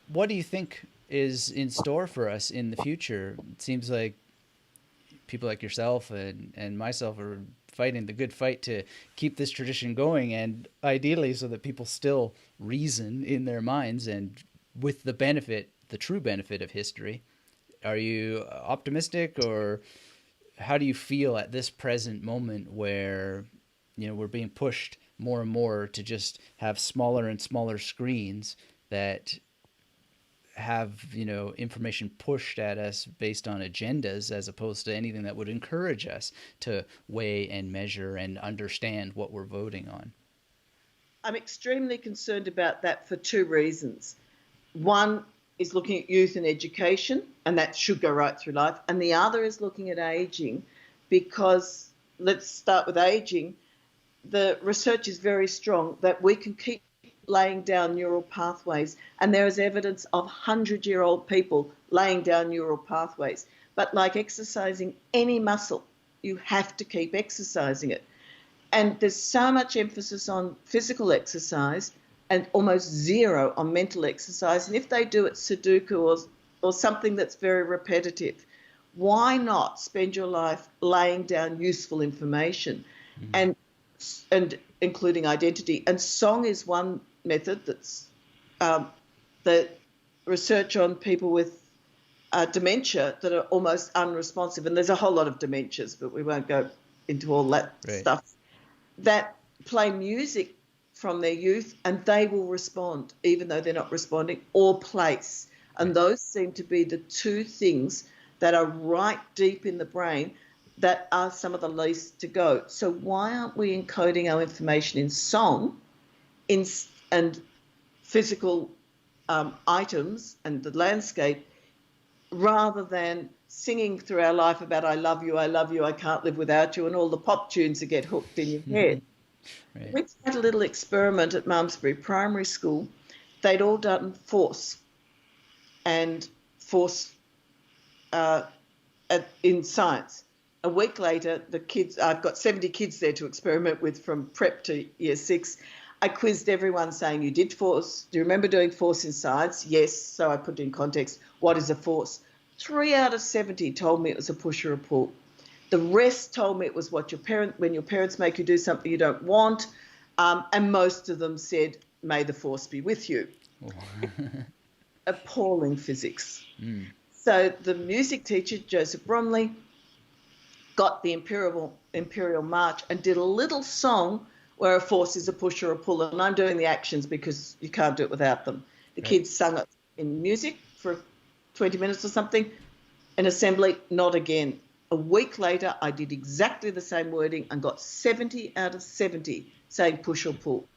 what do you think is in store for us in the future? It seems like people like yourself and myself are fighting the good fight to keep this tradition going, and ideally so that people still reason in their minds and with the benefit, the true benefit of history. Are you optimistic, or how do you feel at this present moment where we're being pushed more and more to just have smaller and smaller screens that have information pushed at us based on agendas as opposed to anything that would encourage us to weigh and measure and understand what we're voting on? I'm extremely concerned about that for two reasons. One is looking at youth and education, and that should go right through life. And the other is looking at aging, because let's start with aging. The research is very strong that we can keep laying down neural pathways, and there is evidence of 100-year-old people laying down neural pathways. But like exercising any muscle, you have to keep exercising it. And there's so much emphasis on physical exercise and almost zero on mental exercise. And if they do it Sudoku or something that's very repetitive, why not spend your life laying down useful information? Mm-hmm. and including identity. And song is one method that's the research on people with dementia that are almost unresponsive. And there's a whole lot of dementias, but we won't go into all that stuff, that play music from their youth and they will respond even though they're not responding, or place. And those seem to be the two things that are right deep in the brain that are some of the least to go. So why aren't we encoding our information in song and physical items and the landscape, rather than singing through our life about I love you, I can't live without you, and all the pop tunes that get hooked in your head? Right. We had a little experiment at Malmesbury Primary School. They'd all done force in science. A week later, the kids, I've got 70 kids there to experiment with from prep to year 6. I quizzed everyone saying, you did force. Do you remember doing force in science? Yes. So I put it in context. What is a force? 3 out of 70 told me it was a push or a pull. The rest told me it was when your parents make you do something you don't want. And most of them said, may the force be with you. Appalling physics. Mm. So the music teacher, Joseph Bromley, got the Imperial March and did a little song where a force is a push or a pull, and I'm doing the actions because you can't do it without them. The kids sung it in music for 20 minutes or something. In assembly, not again. A week later, I did exactly the same wording and got 70 out of 70 saying push or pull.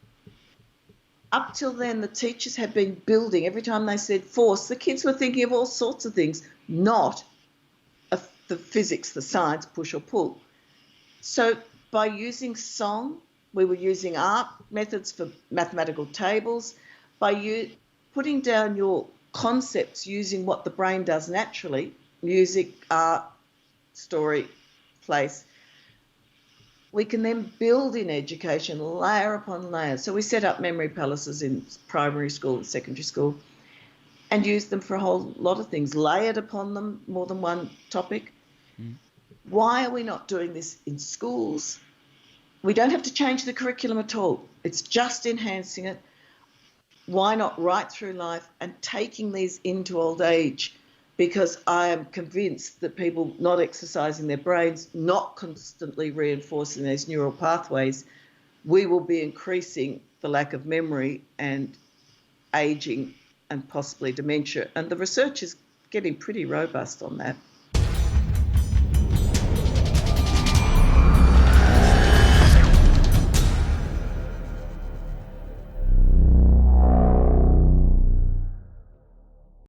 Up till then, the teachers had been building. Every time they said force, the kids were thinking of all sorts of things, not the physics, the science, push or pull. So by using song, we were using art methods for mathematical tables. By putting down your concepts using what the brain does naturally, music, art, story, place, we can then build in education layer upon layer. So we set up memory palaces in primary school and secondary school and use them for a whole lot of things, layered upon them, more than one topic. Mm. Why are we not doing this in schools? We don't have to change the curriculum at all. It's just enhancing it. Why not right through life and taking these into old age? Because I am convinced that people not exercising their brains, not constantly reinforcing those neural pathways, we will be increasing the lack of memory and aging and possibly dementia. And the research is getting pretty robust on that.